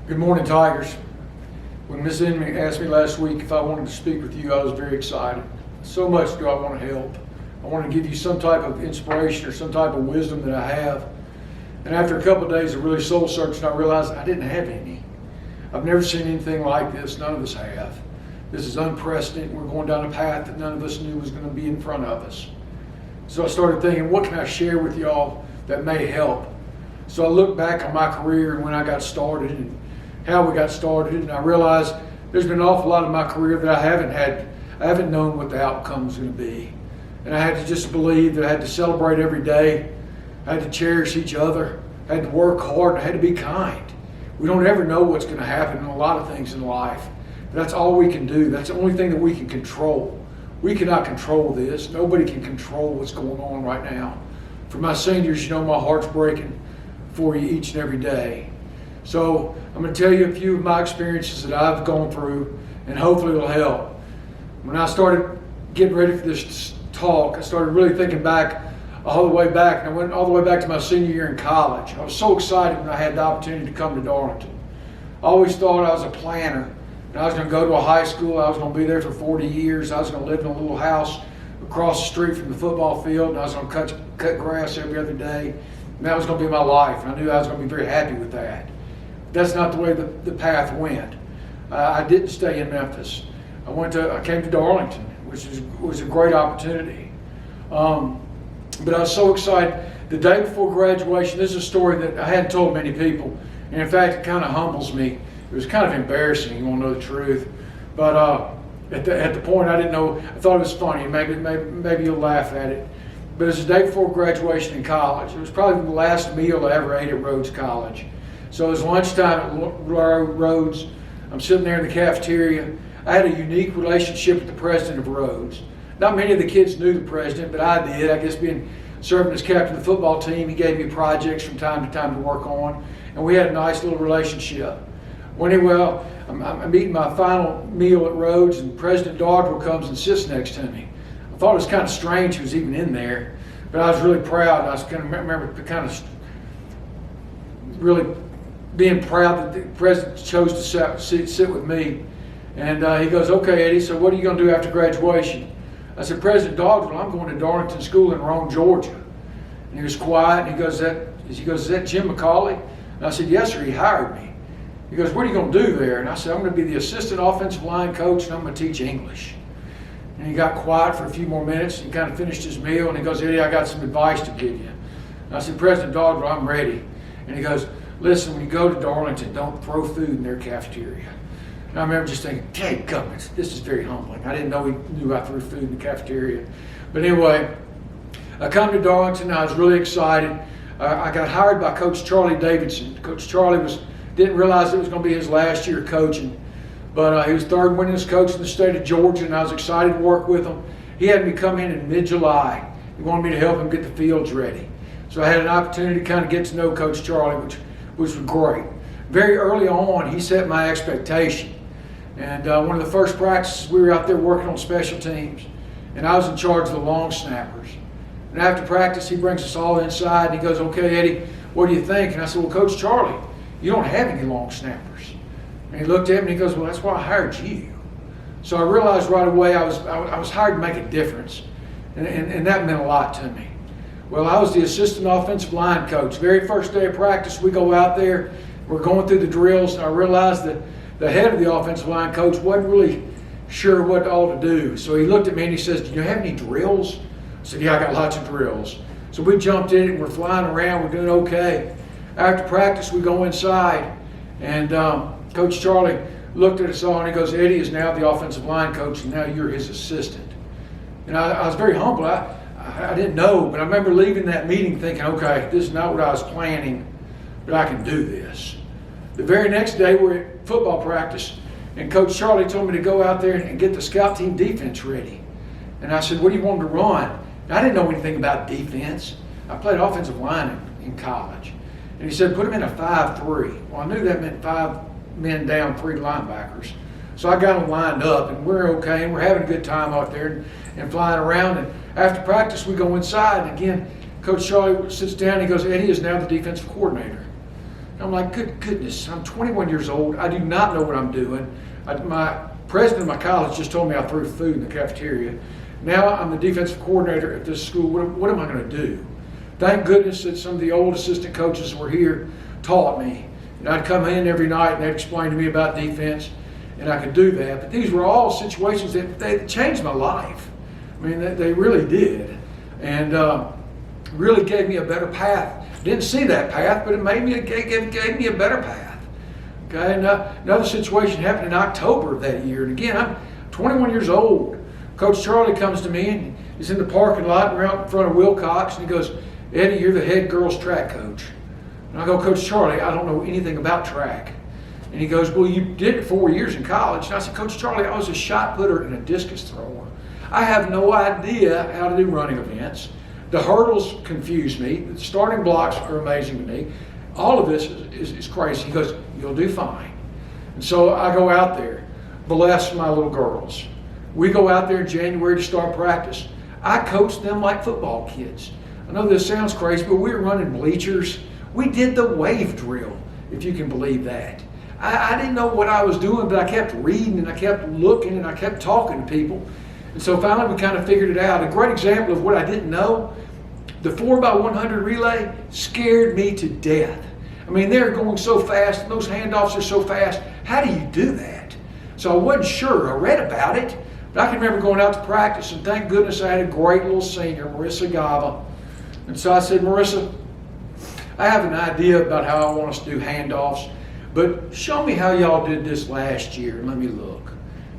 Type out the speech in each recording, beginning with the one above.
Good morning, Tigers. When Miss Inman asked me last week if I wanted to speak with you, I was very excited. So much do I want to help. I want to give you some type of inspiration or some type of wisdom that I have. And after a couple of days of really soul searching, I realized I didn't have any. I've never seen anything like this. None of us have. This is unprecedented. We're going down a path that none of us knew was going to be in front of us. So I started thinking, what can I share with y'all that may help? So I looked back on my career and when I got started and how we got started, and I realized there's been an awful lot of my career that I haven't known what the outcome was going to be. And I had to just believe that I had to celebrate every day. I had to cherish each other. I had to work hard. And I had to be kind. We don't ever know what's going to happen in a lot of things in life. But that's all we can do. That's the only thing that we can control. We cannot control this. Nobody can control what's going on right now. For my seniors, you know my heart's breaking for you each and every day. So I'm going to tell you a few of my experiences that I've gone through, and hopefully it'll help. When I started getting ready for this talk, I started really thinking back all the way back, and I went all the way back to my senior year in college. I was so excited when I had the opportunity to come to Darlington. I always thought I was a planner, and I was going to go to a high school. I was going to be there for 40 years. I was going to live in a little house across the street from the football field, and I was going to cut grass every other day. And that was going to be my life, and I knew I was going to be very happy with that. That's not the way the path went. I didn't stay in Memphis. I came to Darlington, which was a great opportunity. But I was so excited. The day before graduation, this is a story that I hadn't told many people. And in fact, it kind of humbles me. It was kind of embarrassing, you want to know the truth. But at the point, I didn't know, I thought it was funny. Maybe you'll laugh at it. But it was the day before graduation in college. It was probably the last meal I ever ate at Rhodes College. So it was lunchtime at Rhodes. I'm sitting there in the cafeteria. I had a unique relationship with the president of Rhodes. Not many of the kids knew the president, but I did. I guess serving as captain of the football team, he gave me projects from time to time to work on, and we had a nice little relationship. Well, anyway, I'm eating my final meal at Rhodes, and President Dodwell comes and sits next to me. I thought it was kind of strange he was even in there, but I was really proud. I was really being proud that the president chose to sit with me. And he goes, "Okay, Eddie, so what are you going to do after graduation?" I said, "President Dodwell, I'm going to Darlington School in Rome, Georgia." And he was quiet, and he goes, "Is that Jim McCauley?" And I said, "Yes, sir, he hired me." He goes, "What are you going to do there?" And I said, "I'm going to be the assistant offensive line coach, and I'm going to teach English." And he got quiet for a few more minutes, and he kind of finished his meal, and he goes, "Eddie, I got some advice to give you." And I said, "President Dodwell, I'm ready." And he goes, "Listen, when you go to Darlington, don't throw food in their cafeteria." And I remember just thinking, "Dang gummits, this is very humbling." I didn't know he knew I threw food in the cafeteria. But anyway, I come to Darlington. I was really excited. I got hired by Coach Charlie Davidson. Coach Charlie didn't realize it was going to be his last year coaching. But he was third winningest coach in the state of Georgia, and I was excited to work with him. He had me come in mid-July. He wanted me to help him get the fields ready. So I had an opportunity to kind of get to know Coach Charlie, which was great. Very early on, he set my expectation. And one of the first practices, we were out there working on special teams, and I was in charge of the long snappers. And after practice, he brings us all inside, and he goes, "Okay, Eddie, what do you think?" And I said, "Well, Coach Charlie, you don't have any long snappers." And he looked at me and he goes, "Well, that's why I hired you." So I realized right away I was hired to make a difference, and that meant a lot to me. Well, I was the assistant offensive line coach. Very first day of practice, we go out there, we're going through the drills, and I realized that the head of the offensive line coach wasn't really sure what all to do. So he looked at me and he says, "Do you have any drills?" I said, "Yeah, I got lots of drills." So we jumped in it and we're flying around, we're doing okay. After practice, we go inside, and Coach Charlie looked at us all and he goes, "Eddie is now the offensive line coach, and now you're his assistant." And I was very humble. I didn't know, but I remember leaving that meeting thinking, okay, this is not what I was planning, but I can do this. The very next day, we're at football practice, and Coach Charlie told me to go out there and get the scout team defense ready. And I said, "What do you want to run?" And I didn't know anything about defense. I played offensive line in college. And he said, "Put them in a 5-3. Well, I knew that meant 5 men down, 3 linebackers. So I got them lined up, and we're okay, and we're having a good time out there and flying around. And after practice, we go inside, and again, Coach Charlie sits down, and he goes, "Eddie is now the defensive coordinator." I'm like, good goodness, I'm 21 years old. I do not know what I'm doing. My president of my college just told me I threw food in the cafeteria. Now I'm the defensive coordinator at this school. What am I going to do? Thank goodness that some of the old assistant coaches were here, taught me. And I'd come in every night and they'd explain to me about defense, and I could do that. But these were all situations that they changed my life. I mean, they really did. And really gave me a better path. Didn't see that path, but it gave me a better path. Okay, and another situation happened in October of that year. And again, I'm 21 years old. Coach Charlie comes to me and he's in the parking lot and we're out in front of Wilcox, and he goes, Eddie, you're the head girls track coach. And I go, Coach Charlie, I don't know anything about track. And he goes, well, you did it 4 years in college. And I said, Coach Charlie, I was a shot putter and a discus thrower. I have no idea how to do running events. The hurdles confuse me. The starting blocks are amazing to me. All of this is crazy. He goes, you'll do fine. And so I go out there, bless my little girls. We go out there in January to start practice. I coach them like football kids. I know this sounds crazy, but we were running bleachers. We did the wave drill, if you can believe that. I didn't know what I was doing, but I kept reading and I kept looking and I kept talking to people. And so finally we kind of figured it out. A great example of what I didn't know, the 4x100 relay scared me to death. I mean, they're going so fast and those handoffs are so fast. How do you do that? So I wasn't sure. I read about it, but I can remember going out to practice, and thank goodness I had a great little senior, Marissa Gaba. And so I said, Marissa, I have an idea about how I want us to do handoffs, but show me how y'all did this last year and let me look.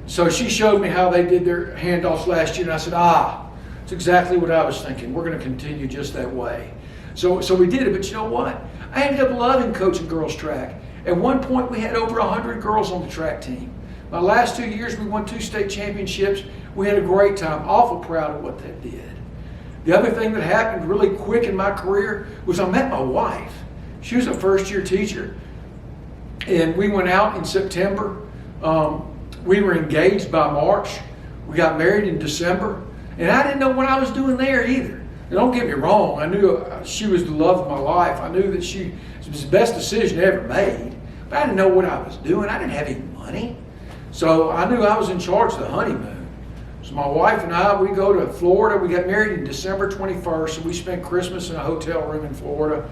So she showed me how they did their handoffs last year, and I said, it's exactly what I was thinking. We're going to continue just that way. So we did it, but you know what? I ended up loving coaching girls track. At one point, we had over 100 girls on the track team. My last 2 years, we won 2 state championships. We had a great time. Awful proud of what that did. The other thing that happened really quick in my career was I met my wife. She was a first-year teacher, and we went out in September. We were engaged by March. We got married in December, and I didn't know what I was doing there either. Now, don't get me wrong. I knew she was the love of my life. I knew that it was the best decision I ever made, but I didn't know what I was doing. I didn't have any money, so I knew I was in charge of the honeymoon. So my wife and I, we go to Florida. We got married in December 21st, and we spent Christmas in a hotel room in Florida.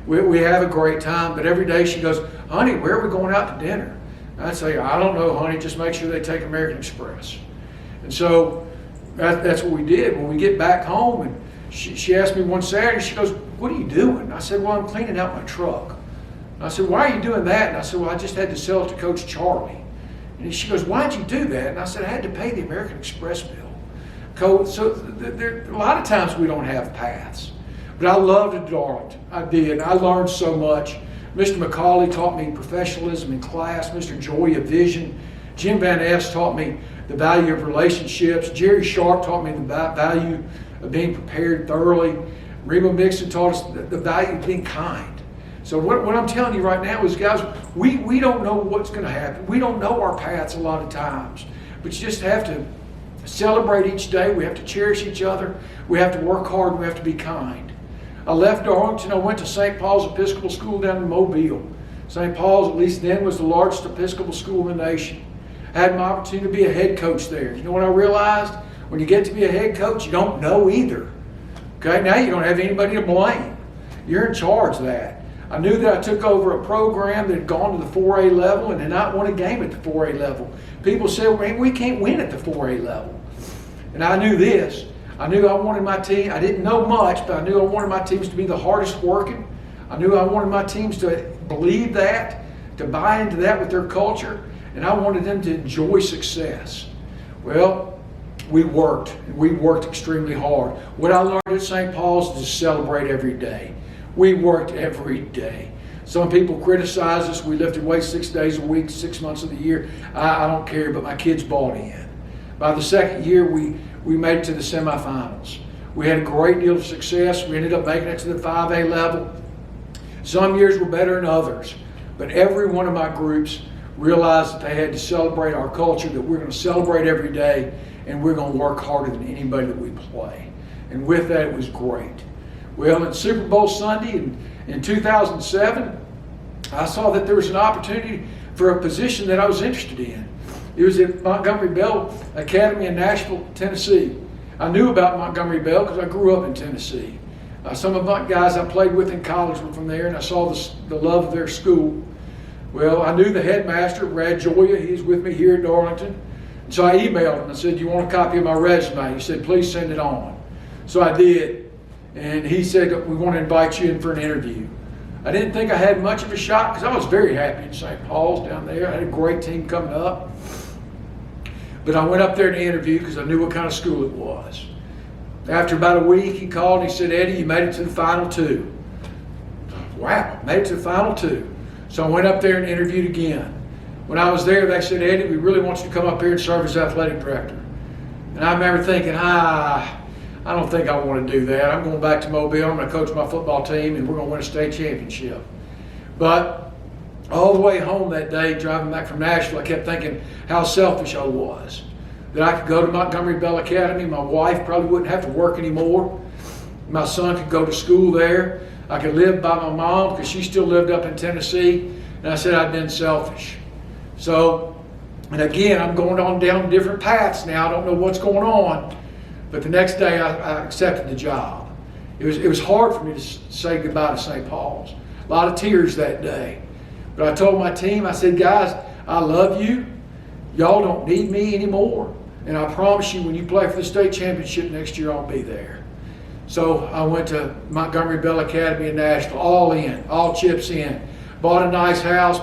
We have a great time, but every day she goes, honey, where are we going out to dinner? And I'd say, I don't know, honey, just make sure they take American Express. And so that's what we did. When we get back home, and she asked me one Saturday, she goes, what are you doing? I said, well, I'm cleaning out my truck. And I said, why are you doing that? And I said, well, I just had to sell it to Coach Charlie. And she goes, why'd you do that? And I said, I had to pay the American Express bill. So a lot of times we don't have paths. But I loved Darlington. I did. I learned so much. Mr. McCauley taught me professionalism in class. Mr. Joy, a vision. Jim Van Ness taught me the value of relationships. Jerry Sharp taught me the value of being prepared thoroughly. Reba Mixon taught us the value of being kind. So what I'm telling you right now is, guys, we don't know what's going to happen. We don't know our paths a lot of times. But you just have to celebrate each day. We have to cherish each other. We have to work hard. And we have to be kind. I left Darlington. I went to St. Paul's Episcopal School down in Mobile. St. Paul's, at least then, was the largest Episcopal school in the nation. I had my opportunity to be a head coach there. You know what I realized? When you get to be a head coach, you don't know either. Okay, now you don't have anybody to blame. You're in charge of that. I knew that I took over a program that had gone to the 4A level and did not win a game at the 4A level. People said, well, we can't win at the 4A level. And I knew this. I knew I wanted my team, I didn't know much, but I knew I wanted my teams to be the hardest working. I knew I wanted my teams to believe that, to buy into that with their culture, and I wanted them to enjoy success. Well, we worked extremely hard. What I learned at St. Paul's is to celebrate every day. We worked every day. Some people criticize us. We lifted weights 6 days a week, 6 months of the year. I don't care, but my kids bought in. By the second year, we made it to the semifinals. We had a great deal of success. We ended up making it to the 5A level. Some years were better than others, but every one of my groups realized that they had to celebrate our culture, that we're going to celebrate every day, and we're going to work harder than anybody that we play. And with that, it was great. Well, in Super Bowl Sunday in 2007, I saw that there was an opportunity for a position that I was interested in. It was at Montgomery Bell Academy in Nashville, Tennessee. I knew about Montgomery Bell because I grew up in Tennessee. Some of my guys I played with in college were from there, and I saw the love of their school. Well, I knew the headmaster, Brad Joya. He's with me here at Darlington. So I emailed him and said, "Do you want a copy of my resume?" He said, "Please send it on." So I did. And he said, "We want to invite you in for an interview." I didn't think I had much of a shot because I was very happy in St. Paul's down there. I had a great team coming up. But I went up there to interview because I knew what kind of school it was. After about a week, he called and he said, "Eddie, you made it to the final two." Wow, made it to the final two. So I went up there and interviewed again. When I was there, they said, "Eddie, we really want you to come up here and serve as athletic director." And I remember thinking, I don't think I want to do that. I'm going back to Mobile. I'm going to coach my football team, and we're going to win a state championship. But all the way home that day, driving back from Nashville, I kept thinking how selfish I was. That I could go to Montgomery Bell Academy. My wife probably wouldn't have to work anymore. My son could go to school there. I could live by my mom because she still lived up in Tennessee. And I said I'd been selfish. So, and again, I'm going on down different paths now. I don't know what's going on. But the next day, I accepted the job. It was hard for me to say goodbye to St. Paul's. A lot of tears that day. But I told my team, I said, "Guys, I love you. Y'all don't need me anymore. And I promise you, when you play for the state championship next year, I'll be there." So I went to Montgomery Bell Academy in Nashville, all in, all chips in. Bought a nice house.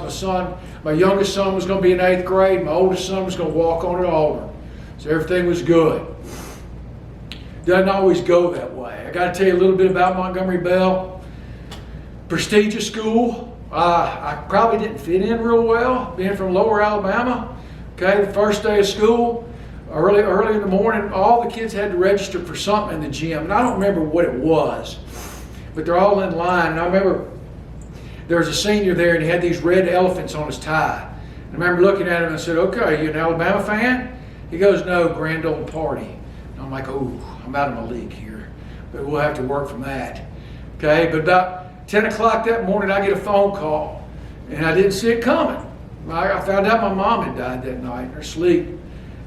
My youngest son was going to be in 8th grade. My oldest son was going to walk on at Auburn. So everything was good. Doesn't always go that way. I got to tell you a little bit about Montgomery Bell. Prestigious school. I probably didn't fit in real well, being from Lower Alabama. Okay, the first day of school, early in the morning, all the kids had to register for something in the gym, and I don't remember what it was, but they're all in line. And I remember there was a senior there, and he had these red elephants on his tie. And I remember looking at him and I said, "Okay, you an Alabama fan?" He goes, "No, Grand Old Party." And I'm like, "Oh, I'm out of my league here, but we'll have to work from that." Okay, but about 10 o'clock that morning, I get a phone call, and I didn't see it coming. I found out my mom had died that night in her sleep,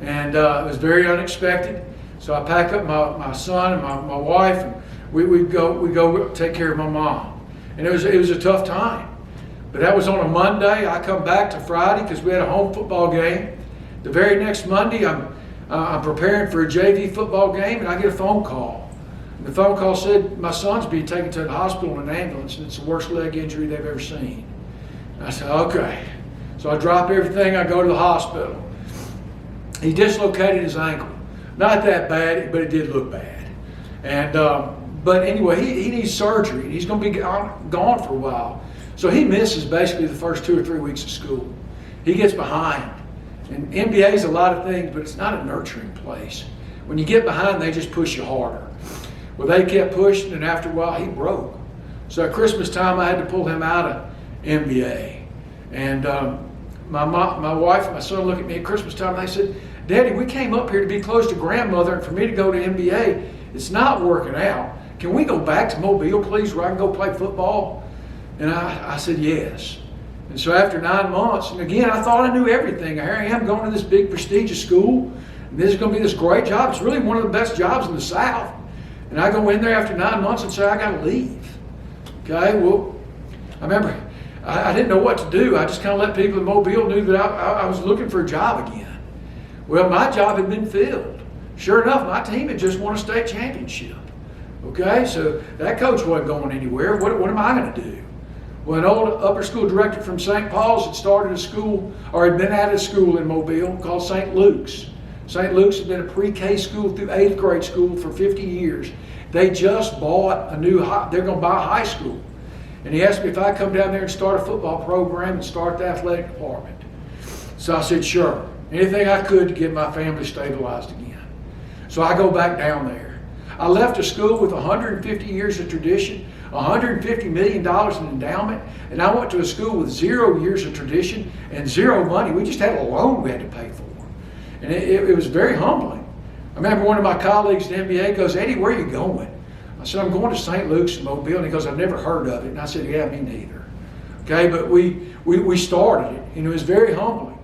and it was very unexpected. So I pack up my son and my wife, and we go take care of my mom. And it was a tough time. But that was on a Monday. I come back to Friday because we had a home football game. The very next Monday, I'm preparing for a JV football game, and I get a phone call. And the phone call said my son's being taken to the hospital in an ambulance, and it's the worst leg injury they've ever seen. And I said, "Okay." So I drop everything. I go to the hospital. He dislocated his ankle. Not that bad, but it did look bad. And but anyway, he needs surgery, and he's going to be gone for a while. So he misses basically the first 2 or 3 weeks of school. He gets behind. And NBA is a lot of things, but it's not a nurturing place. When you get behind, they just push you harder. Well, they kept pushing, and after a while, he broke. So at Christmas time, I had to pull him out of NBA. And my wife and my son looked at me at Christmas time, and they said, "Daddy, we came up here to be close to grandmother, and for me to go to NBA, it's not working out. Can we go back to Mobile, please, where I can go play football?" And I said, "Yes." And so after 9 months, and again, I thought I knew everything. Here I am going to this big prestigious school, and this is going to be this great job. It's really one of the best jobs in the South. And I go in there after 9 months and say, "I got to leave." Okay, well, I remember I didn't know what to do. I just kind of let people in Mobile knew that I was looking for a job again. Well, my job had been filled. Sure enough, my team had just won a state championship. Okay, so that coach wasn't going anywhere. What am I going to do? Well, an old upper school director from St. Paul's had started a school, or had been at a school in Mobile called St. Luke's. St. Luke's had been a pre-K school through 8th grade school for 50 years. They just bought they're going to buy a high school. And he asked me if I'd come down there and start a football program and start the athletic department. So I said, sure. Anything I could to get my family stabilized again. So I go back down there. I left a school with 150 years of tradition, $150 million in endowment, and I went to a school with 0 years of tradition and zero money. We just had a loan we had to pay for. And it was very humbling. I remember one of my colleagues in the NBA goes, "Eddie, where are you going?" I said, "I'm going to St. Luke's in Mobile." And he goes, "I've never heard of it." And I said, "Yeah, me neither." Okay, but we started it, and it was very humbling.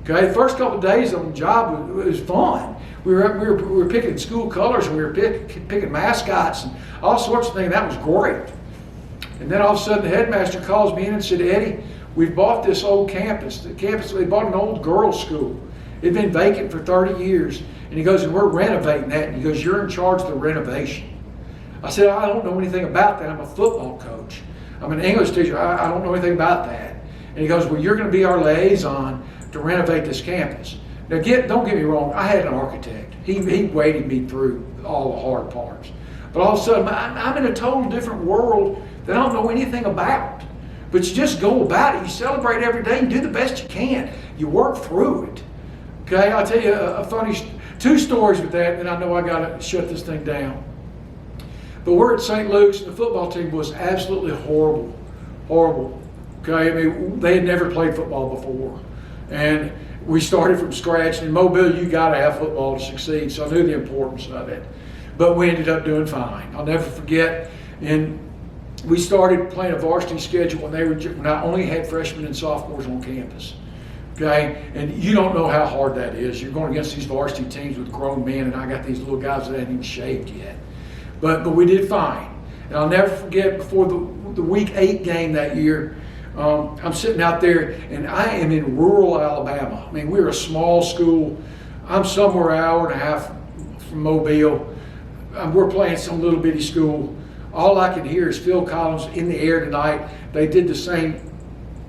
Okay, the first couple of days on the job was fun. We were picking school colors, and we were picking mascots and all sorts of things. That was great. And then all of a sudden, the headmaster calls me in and said, "Eddie, we've bought this old campus. They bought an old girls' school. It'd been vacant for 30 years. And he goes, and we're renovating that. And he goes, you're in charge of the renovation." I said, "I don't know anything about that. I'm a football coach. I'm an English teacher. I don't know anything about that." And he goes, "Well, you're going to be our liaison to renovate this campus." Now, don't get me wrong. I had an architect. He waded me through all the hard parts. But all of a sudden, I'm in a total different world that I don't know anything about. But you just go about it. You celebrate every day and do the best you can. You work through it. Okay, I'll tell you a funny, 2 stories with that, and I know I got to shut this thing down. But we're at St. Luke's, and the football team was absolutely horrible. Horrible. Okay, I mean, they had never played football before. And we started from scratch. And in Mobile, you got to have football to succeed, so I knew the importance of it. But we ended up doing fine. I'll never forget, and we started playing a varsity schedule when I only had freshmen and sophomores on campus. Okay, and you don't know how hard that is. You're going against these varsity teams with grown men, and I got these little guys that hadn't even shaved yet. But we did fine. And I'll never forget, before the week 8 game that year, I'm sitting out there, and I am in rural Alabama. I mean, we're a small school. I'm somewhere an hour and a half from Mobile. We're playing some little bitty school. All I can hear is Phil Collins, "In the Air Tonight." They did the same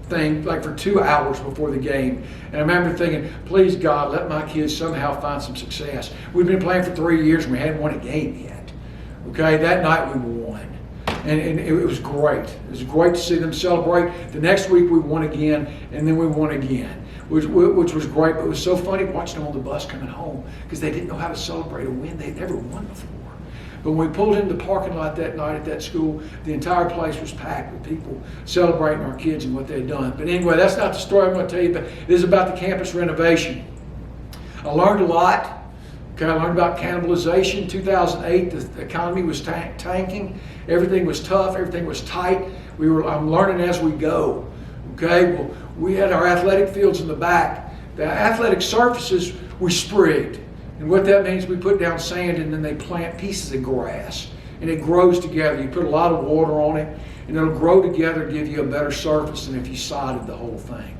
thing like for 2 hours before the game. And I remember thinking, please God, let my kids somehow find some success. We've been playing for 3 years and we hadn't won a game yet. Okay, that night we won. And it was great. It was great to see them celebrate. The next week we won again, and then we won again, which was great. But it was so funny watching them on the bus coming home because they didn't know how to celebrate a win. They'd never won before. But when we pulled into the parking lot that night at that school, the entire place was packed with people celebrating our kids and what they'd done. But anyway, that's not the story I'm going to tell you, but it is about the campus renovation. I learned a lot. Okay, I learned about cannibalization. 2008, the economy was tanking. Everything was tough. Everything was tight. I'm learning as we go. Okay, well, we had our athletic fields in the back. The athletic surfaces we sprigged. And what that means, we put down sand and then they plant pieces of grass. And it grows together. You put a lot of water on it and it'll grow together, give you a better surface than if you sodded the whole thing.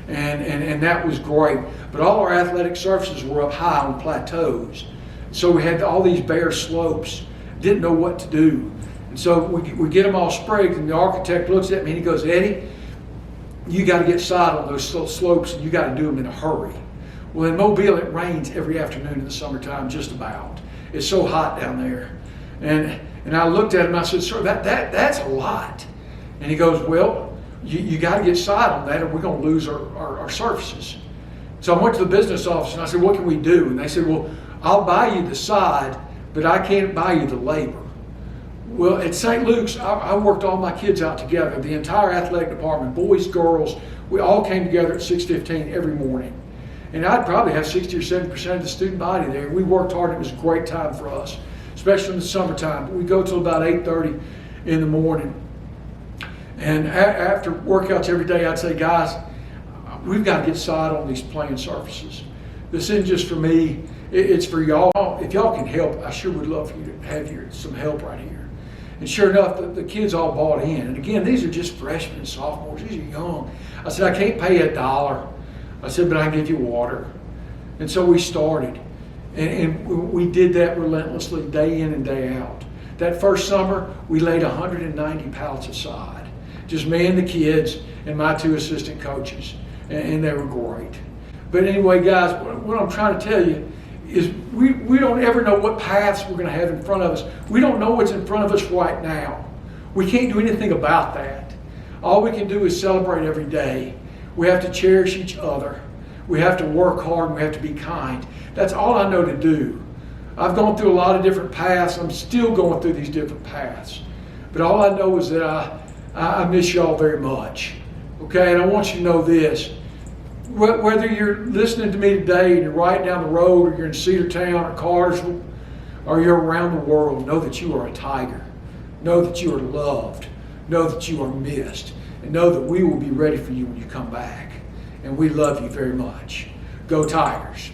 And that was great. But all our athletic surfaces were up high on plateaus. So we had all these bare slopes. Didn't know what to do. And so we get them all sprigged, and the architect looks at me and he goes, "Eddie, you got to get sod on those slopes and you got to do them in a hurry." Well, in Mobile, it rains every afternoon in the summertime, just about. It's so hot down there. And I looked at him and I said, "Sir, that's a lot." And he goes, "Well, you got to get sod on that or we're going to lose our surfaces." So I went to the business office and I said, "What can we do?" And they said, "Well, I'll buy you the sod, but I can't buy you the labor." Well, at St. Luke's, I worked all my kids out together. The entire athletic department, boys, girls, we all came together at 6:15 every morning. And I'd probably have 60 or 70% of the student body there. We worked hard. It was a great time for us, especially in the summertime. But we go till about 8:30 in the morning. And after workouts every day, I'd say, "Guys, we've got to get sod on these playing surfaces. This isn't just for me. It's for y'all. If y'all can help, I sure would love for you to have some help right here." And sure enough, the kids all bought in. And again, these are just freshmen and sophomores. These are young. I said, "I can't pay you $1. I said, but I can give you water." And so we started. And we did that relentlessly, day in and day out. That first summer, we laid 190 pallets of sod. Just me and the kids and my 2 assistant coaches. And they were great. But anyway, guys, what I'm trying to tell you is we don't ever know what paths we're going to have in front of us. We don't know what's in front of us right now. We can't do anything about that. All we can do is celebrate every day. We have to cherish each other. We have to work hard and we have to be kind. That's all I know to do. I've gone through a lot of different paths. I'm still going through these different paths. But all I know is that I miss y'all very much. Okay, and I want you to know this. Whether you're listening to me today and you're right down the road, or you're in Cedartown or Cartersville, or you're around the world, know that you are a tiger. Know that you are loved. Know that you are missed. and know that we will be ready for you when you come back. And we love you very much. Go Tigers.